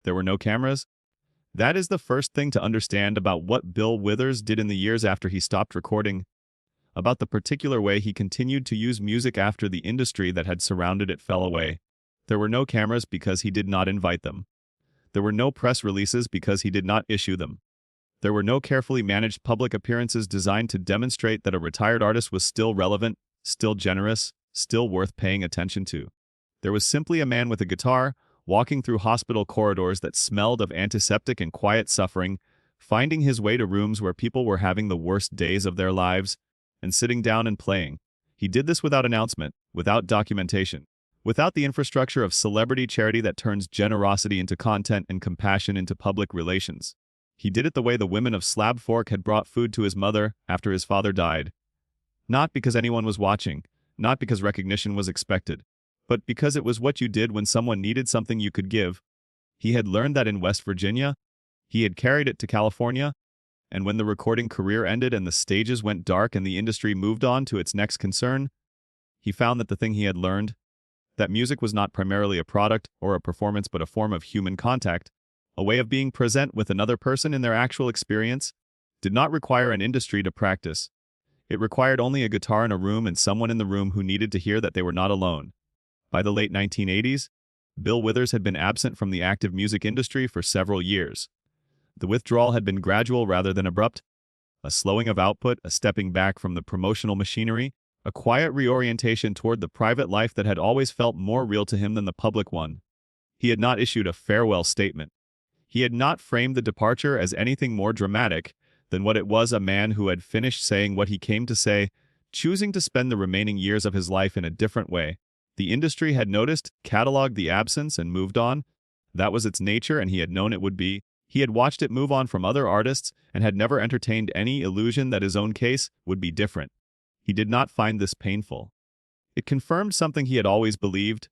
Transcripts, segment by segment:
There were no cameras. That is the first thing to understand about what Bill Withers did in the years after he stopped recording, about the particular way he continued to use music after the industry that had surrounded it fell away. There were no cameras because he did not invite them. There were no press releases because he did not issue them. There were no carefully managed public appearances designed to demonstrate that a retired artist was still relevant, still generous, still worth paying attention to. There was simply a man with a guitar, walking through hospital corridors that smelled of antiseptic and quiet suffering, finding his way to rooms where people were having the worst days of their lives, and sitting down and playing. He did this without announcement, without documentation, without the infrastructure of celebrity charity that turns generosity into content and compassion into public relations. He did it the way the women of Slab Fork had brought food to his mother after his father died. Not because anyone was watching, not because recognition was expected, but because it was what you did when someone needed something you could give. He had learned that in West Virginia. He had carried it to California, and when the recording career ended and the stages went dark and the industry moved on to its next concern, he found that the thing he had learned, that music was not primarily a product or a performance but a form of human contact, a way of being present with another person in their actual experience, did not require an industry to practice. It required only a guitar in a room and someone in the room who needed to hear that they were not alone. By the late 1980s, Bill Withers had been absent from the active music industry for several years. The withdrawal had been gradual rather than abrupt, a slowing of output, a stepping back from the promotional machinery, a quiet reorientation toward the private life that had always felt more real to him than the public one. He had not issued a farewell statement. He had not framed the departure as anything more dramatic than what it was: a man who had finished saying what he came to say, choosing to spend the remaining years of his life in a different way. The industry had noticed, cataloged the absence, and moved on. That was its nature, and he had known it would be. He had watched it move on from other artists and had never entertained any illusion that his own case would be different. He did not find this painful. It confirmed something he had always believed,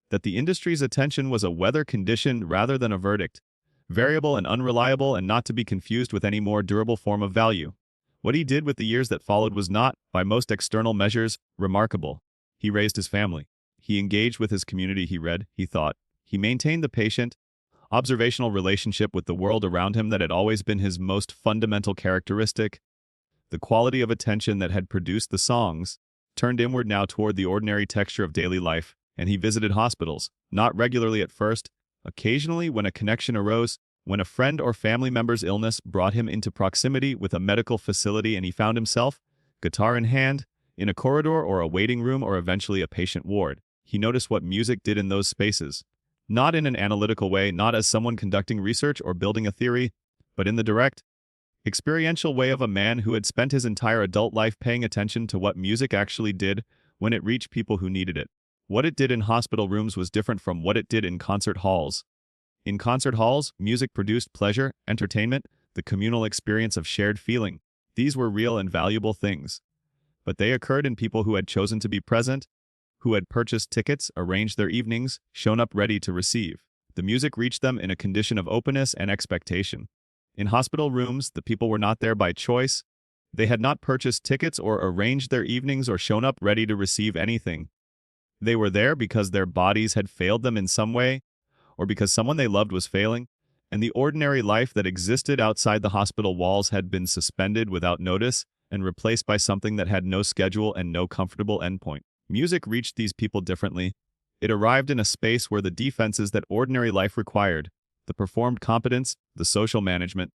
that the industry's attention was a weather condition rather than a verdict, variable and unreliable and not to be confused with any more durable form of value. What he did with the years that followed was not, by most external measures, remarkable. He raised his family. He engaged with his community. He read, he thought. He maintained the patient, observational relationship with the world around him that had always been his most fundamental characteristic. The quality of attention that had produced the songs turned inward now toward the ordinary texture of daily life, and he visited hospitals, not regularly at first, occasionally when a connection arose, when a friend or family member's illness brought him into proximity with a medical facility and he found himself, guitar in hand, in a corridor or a waiting room or eventually a patient ward. He noticed what music did in those spaces. Not in an analytical way, not as someone conducting research or building a theory, but in the direct, experiential way of a man who had spent his entire adult life paying attention to what music actually did when it reached people who needed it. What it did in hospital rooms was different from what it did in concert halls. In concert halls, music produced pleasure, entertainment, the communal experience of shared feeling. These were real and valuable things. But they occurred in people who had chosen to be present, who had purchased tickets, arranged their evenings, shown up ready to receive. The music reached them in a condition of openness and expectation. In hospital rooms, the people were not there by choice. They had not purchased tickets or arranged their evenings or shown up ready to receive anything. They were there because their bodies had failed them in some way, or because someone they loved was failing, and the ordinary life that existed outside the hospital walls had been suspended without notice and replaced by something that had no schedule and no comfortable endpoint. Music reached these people differently. It arrived in a space where the defenses that ordinary life required, the performed competence, the social management,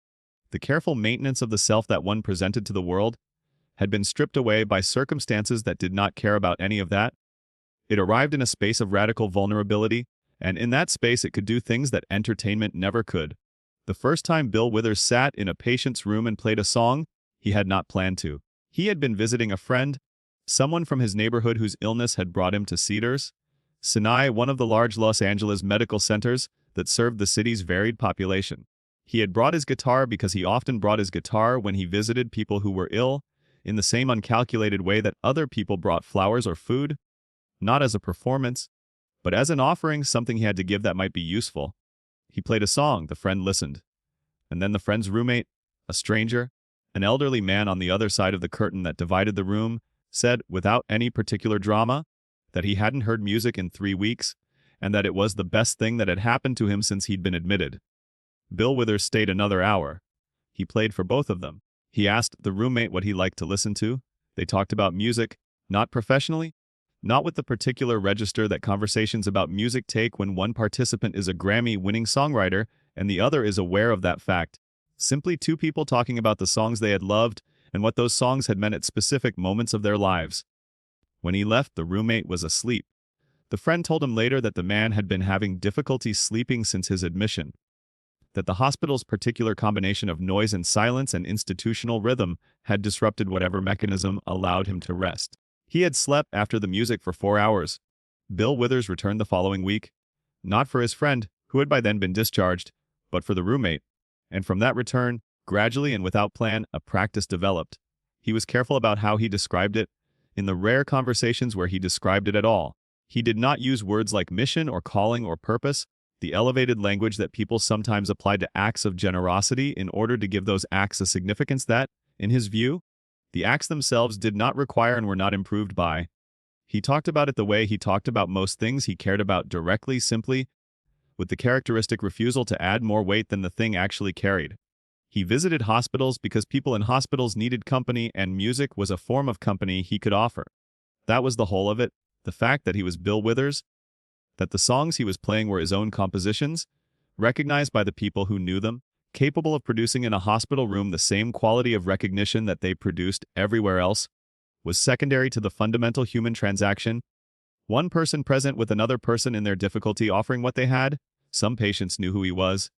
the careful maintenance of the self that one presented to the world, had been stripped away by circumstances that did not care about any of that. It arrived in a space of radical vulnerability, and in that space it could do things that entertainment never could. The first time Bill Withers sat in a patient's room and played a song, he had not planned to. He had been visiting a friend, someone from his neighborhood whose illness had brought him to Cedars Sinai, one of the large Los Angeles medical centers that served the city's varied population. He had brought his guitar because he often brought his guitar when he visited people who were ill, in the same uncalculated way that other people brought flowers or food, not as a performance, but as an offering, something he had to give that might be useful. He played a song, the friend listened. And then the friend's roommate, a stranger, an elderly man on the other side of the curtain that divided the room, said, without any particular drama, that he hadn't heard music in 3 weeks, and that it was the best thing that had happened to him since he'd been admitted. Bill Withers stayed another hour. He played for both of them. He asked the roommate what he liked to listen to. They talked about music, not professionally, not with the particular register that conversations about music take when one participant is a Grammy-winning songwriter and the other is aware of that fact. Simply two people talking about the songs they had loved and what those songs had meant at specific moments of their lives. When he left, the roommate was asleep. The friend told him later that the man had been having difficulty sleeping since his admission, that the hospital's particular combination of noise and silence and institutional rhythm had disrupted whatever mechanism allowed him to rest. He had slept after the music for 4 hours. Bill Withers returned the following week, not for his friend, who had by then been discharged, but for the roommate. And from that return, gradually and without plan, a practice developed. He was careful about how he described it. In the rare conversations where he described it at all, he did not use words like mission or calling or purpose, the elevated language that people sometimes applied to acts of generosity in order to give those acts a significance that, in his view, the acts themselves did not require and were not improved by. He talked about it the way he talked about most things he cared about, directly, simply, with the characteristic refusal to add more weight than the thing actually carried. He visited hospitals because people in hospitals needed company, and music was a form of company he could offer. That was the whole of it. The fact that he was Bill Withers, that the songs he was playing were his own compositions, recognized by the people who knew them, capable of producing in a hospital room the same quality of recognition that they produced everywhere else, was secondary to the fundamental human transaction. One person present with another person in their difficulty offering what they had. Some patients knew who he was.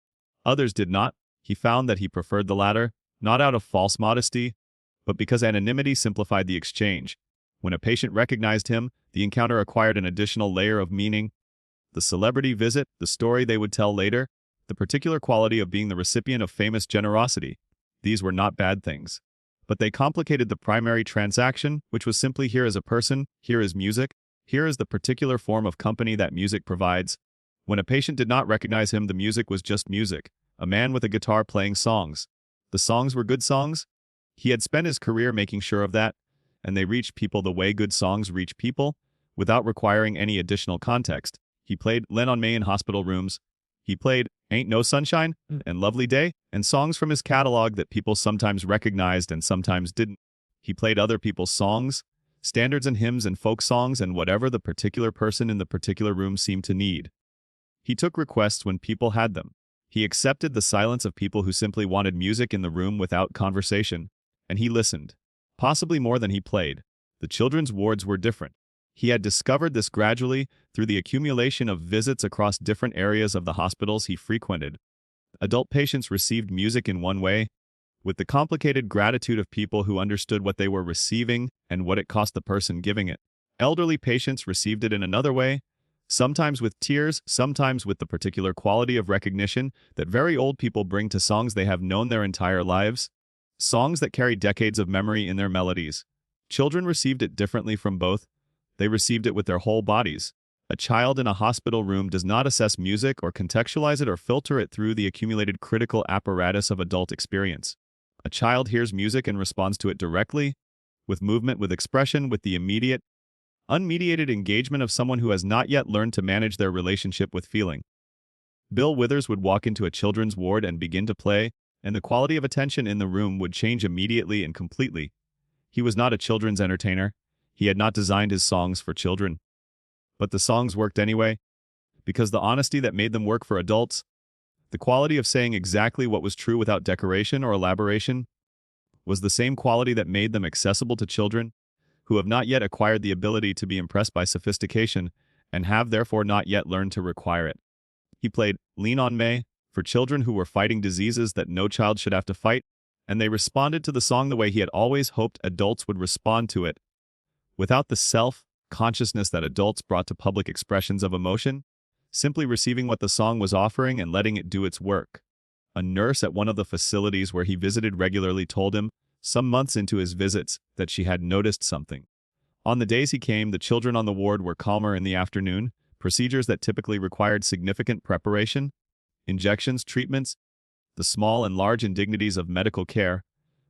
Others did not. He found that he preferred the latter, not out of false modesty, but because anonymity simplified the exchange. When a patient recognized him, the encounter acquired an additional layer of meaning. The celebrity visit, the story they would tell later, the particular quality of being the recipient of famous generosity. These were not bad things. But they complicated the primary transaction, which was simply here is a person, here is music, here is the particular form of company that music provides. When a patient did not recognize him, the music was just music, a man with a guitar playing songs. The songs were good songs. He had spent his career making sure of that, and they reached people the way good songs reach people, without requiring any additional context. He played Lean on Me in hospital rooms. He played Ain't No Sunshine and Lovely Day, and songs from his catalog that people sometimes recognized and sometimes didn't. He played other people's songs, standards and hymns and folk songs, and whatever the particular person in the particular room seemed to need. He took requests when people had them. He accepted the silence of people who simply wanted music in the room without conversation, and he listened, possibly more than he played. The children's wards were different. He had discovered this gradually through the accumulation of visits across different areas of the hospitals he frequented. Adult patients received music in one way, with the complicated gratitude of people who understood what they were receiving and what it cost the person giving it. Elderly patients received it in another way, sometimes with tears, sometimes with the particular quality of recognition that very old people bring to songs they have known their entire lives, songs that carry decades of memory in their melodies. Children received it differently from both. They received it with their whole bodies. A child in a hospital room does not assess music or contextualize it or filter it through the accumulated critical apparatus of adult experience. A child hears music and responds to it directly, with movement, with expression, with the immediate, unmediated engagement of someone who has not yet learned to manage their relationship with feeling. Bill Withers would walk into a children's ward and begin to play, and the quality of attention in the room would change immediately and completely. He was not a children's entertainer. He had not designed his songs for children. But the songs worked anyway, because the honesty that made them work for adults, the quality of saying exactly what was true without decoration or elaboration, was the same quality that made them accessible to children, who have not yet acquired the ability to be impressed by sophistication and have therefore not yet learned to require it. He played Lean on Me for children who were fighting diseases that no child should have to fight, and they responded to the song the way he had always hoped adults would respond to it, without the self-consciousness that adults brought to public expressions of emotion, simply receiving what the song was offering and letting it do its work. A nurse at one of the facilities where he visited regularly told him, some months into his visits, that she had noticed something. On the days he came, the children on the ward were calmer in the afternoon. Procedures that typically required significant preparation, injections, treatments, the small and large indignities of medical care,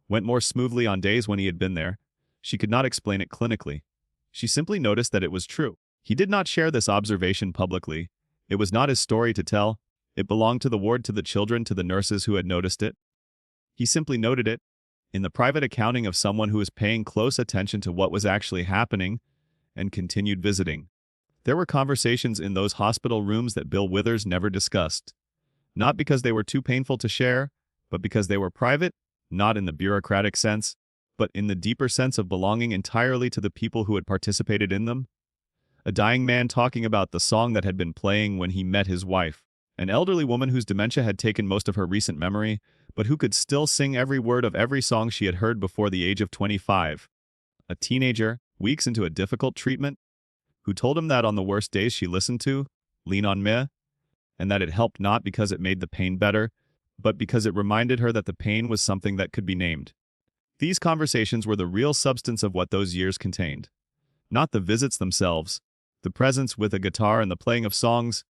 went more smoothly on days when he had been there. She could not explain it clinically. She simply noticed that it was true. He did not share this observation publicly. It was not his story to tell. It belonged to the ward, to the children, to the nurses who had noticed it. He simply noted it in the private accounting of someone who was paying close attention to what was actually happening and continued visiting. There were conversations in those hospital rooms that Bill Withers never discussed. Not because they were too painful to share, but because they were private, not in the bureaucratic sense, but in the deeper sense of belonging entirely to the people who had participated in them. A dying man talking about the song that had been playing when he met his wife. An elderly woman whose dementia had taken most of her recent memory, but who could still sing every word of every song she had heard before the age of 25. A teenager, weeks into a difficult treatment, who told him that on the worst days she listened to Lean on Me, and that it helped not because it made the pain better, but because it reminded her that the pain was something that could be named. These conversations were the real substance of what those years contained. Not the visits themselves, the presence with a guitar and the playing of songs,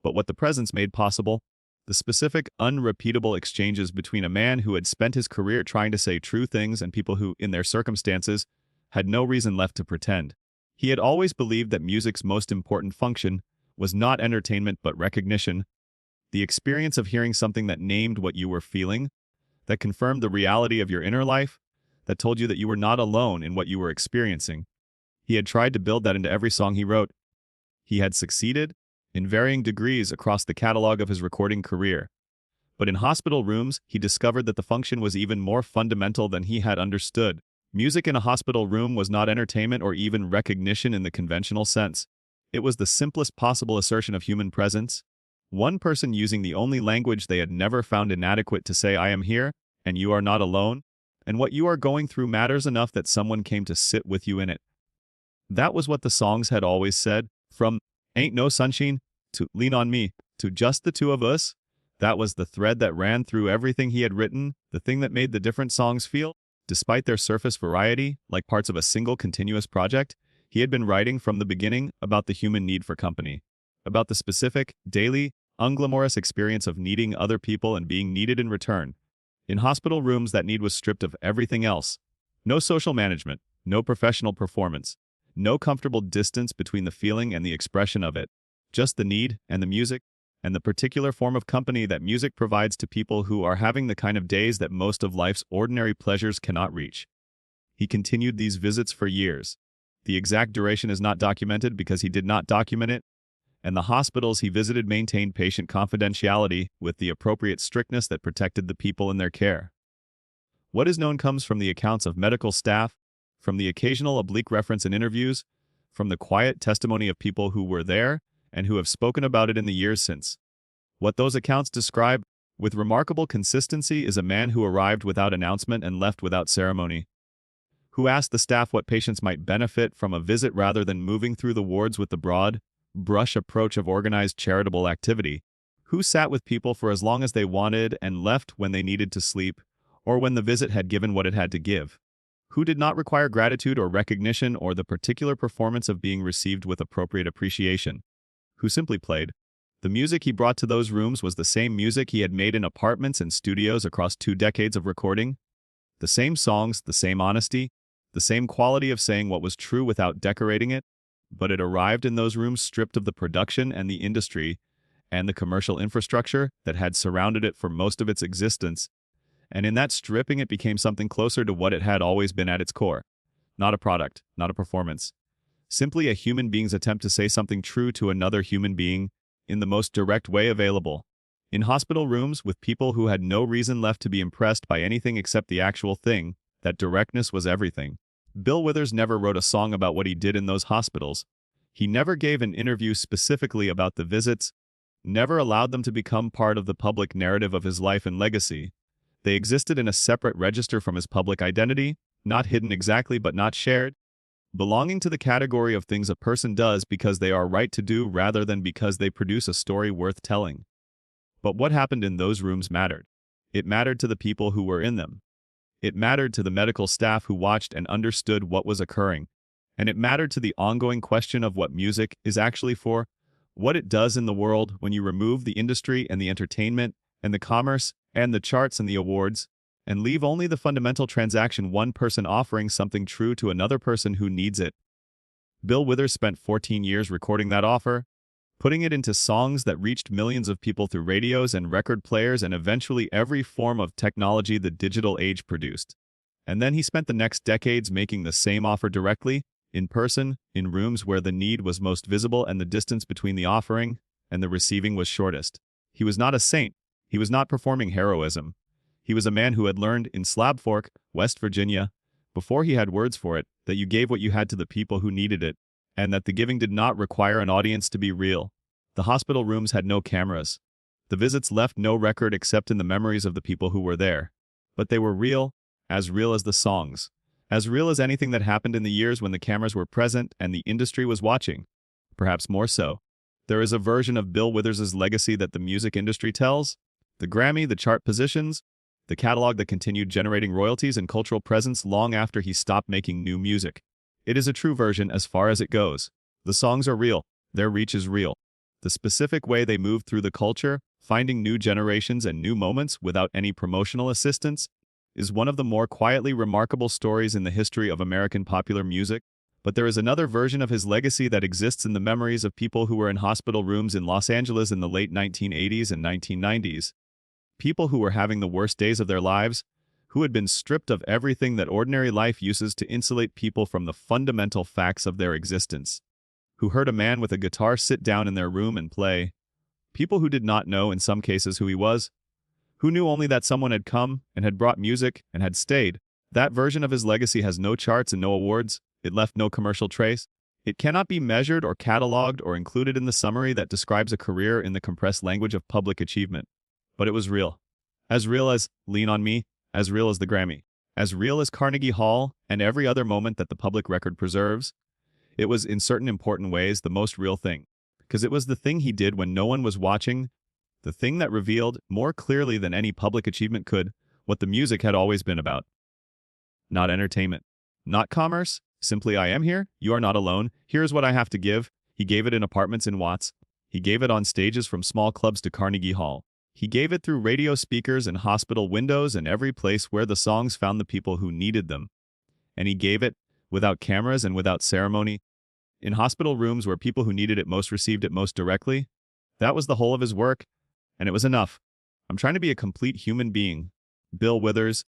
but what the presence made possible, the specific, unrepeatable exchanges between a man who had spent his career trying to say true things and people who, in their circumstances, had no reason left to pretend. He had always believed that music's most important function was not entertainment but recognition, the experience of hearing something that named what you were feeling, that confirmed the reality of your inner life, that told you that you were not alone in what you were experiencing. He had tried to build that into every song he wrote. He had succeeded, in varying degrees across the catalog of his recording career. But in hospital rooms, he discovered that the function was even more fundamental than he had understood. Music in a hospital room was not entertainment or even recognition in the conventional sense. It was the simplest possible assertion of human presence. One person using the only language they had never found inadequate to say, "I am here, and you are not alone, and what you are going through matters enough that someone came to sit with you in it." That was what the songs had always said, from Ain't No Sunshine to Lean on Me to Just the Two of Us. That was the thread that ran through everything he had written, the thing that made the different songs feel, despite their surface variety, like parts of a single continuous project. He had been writing from the beginning about the human need for company, about the specific, daily, unglamorous experience of needing other people and being needed in return. In hospital rooms, that need was stripped of everything else. No social management, no professional performance, no comfortable distance between the feeling and the expression of it. Just the need and the music, and the particular form of company that music provides to people who are having the kind of days that most of life's ordinary pleasures cannot reach. He continued these visits for years. The exact duration is not documented because he did not document it, and the hospitals he visited maintained patient confidentiality with the appropriate strictness that protected the people in their care. What is known comes from the accounts of medical staff, from the occasional oblique reference in interviews, from the quiet testimony of people who were there and who have spoken about it in the years since. What those accounts describe, with remarkable consistency, is a man who arrived without announcement and left without ceremony, who asked the staff what patients might benefit from a visit rather than moving through the wards with the broad, brush approach of organized charitable activity, who sat with people for as long as they wanted and left when they needed to sleep, or when the visit had given what it had to give, who did not require gratitude or recognition or the particular performance of being received with appropriate appreciation, who simply played. The music he brought to those rooms was the same music he had made in apartments and studios across 2 decades of recording. The same songs, the same honesty, the same quality of saying what was true without decorating it, but it arrived in those rooms stripped of the production and the industry and the commercial infrastructure that had surrounded it for most of its existence, and in that stripping it became something closer to what it had always been at its core. Not a product, not a performance. Simply a human being's attempt to say something true to another human being in the most direct way available. In hospital rooms with people who had no reason left to be impressed by anything except the actual thing, that directness was everything. Bill Withers never wrote a song about what he did in those hospitals. He never gave an interview specifically about the visits, never allowed them to become part of the public narrative of his life and legacy. They existed in a separate register from his public identity, not hidden exactly but not shared, belonging to the category of things a person does because they are right to do rather than because they produce a story worth telling. But what happened in those rooms mattered. It mattered to the people who were in them. It mattered to the medical staff who watched and understood what was occurring. And it mattered to the ongoing question of what music is actually for, what it does in the world when you remove the industry and the entertainment and the commerce and the charts and the awards, and leave only the fundamental transaction, one person offering something true to another person who needs it. Bill Withers spent 14 years recording that offer, putting it into songs that reached millions of people through radios and record players and eventually every form of technology the digital age produced. And then he spent the next decades making the same offer directly, in person, in rooms where the need was most visible and the distance between the offering and the receiving was shortest. He was not a saint. He was not performing heroism. He was a man who had learned in Slab Fork, West Virginia, before he had words for it, that you gave what you had to the people who needed it, and that the giving did not require an audience to be real. The hospital rooms had no cameras. The visits left no record except in the memories of the people who were there. But they were real as the songs, as real as anything that happened in the years when the cameras were present and the industry was watching. Perhaps more so. There is a version of Bill Withers' legacy that the music industry tells. The Grammy, the chart positions, the catalog that continued generating royalties and cultural presence long after he stopped making new music. It is a true version as far as it goes. The songs are real. Their reach is real. The specific way they moved through the culture, finding new generations and new moments without any promotional assistance, is one of the more quietly remarkable stories in the history of American popular music. But there is another version of his legacy that exists in the memories of people who were in hospital rooms in Los Angeles in the late 1980s and 1990s. People who were having the worst days of their lives, who had been stripped of everything that ordinary life uses to insulate people from the fundamental facts of their existence, who heard a man with a guitar sit down in their room and play. People who did not know, in some cases, who he was, who knew only that someone had come and had brought music and had stayed. That version of his legacy has no charts and no awards. It left no commercial trace. It cannot be measured or cataloged or included in the summary that describes a career in the compressed language of public achievement. But it was real. As real as Lean on Me, as real as the Grammy, as real as Carnegie Hall and every other moment that the public record preserves. It was, in certain important ways, the most real thing, because it was the thing he did when no one was watching, the thing that revealed, more clearly than any public achievement could, what the music had always been about. Not entertainment. Not commerce. Simply, I am here. You are not alone. Here is what I have to give. He gave it in apartments in Watts. He gave it on stages from small clubs to Carnegie Hall. He gave it through radio speakers and hospital windows and every place where the songs found the people who needed them. And he gave it, without cameras and without ceremony, in hospital rooms where people who needed it most received it most directly. That was the whole of his work, and it was enough. I'm trying to be a complete human being. Bill Withers,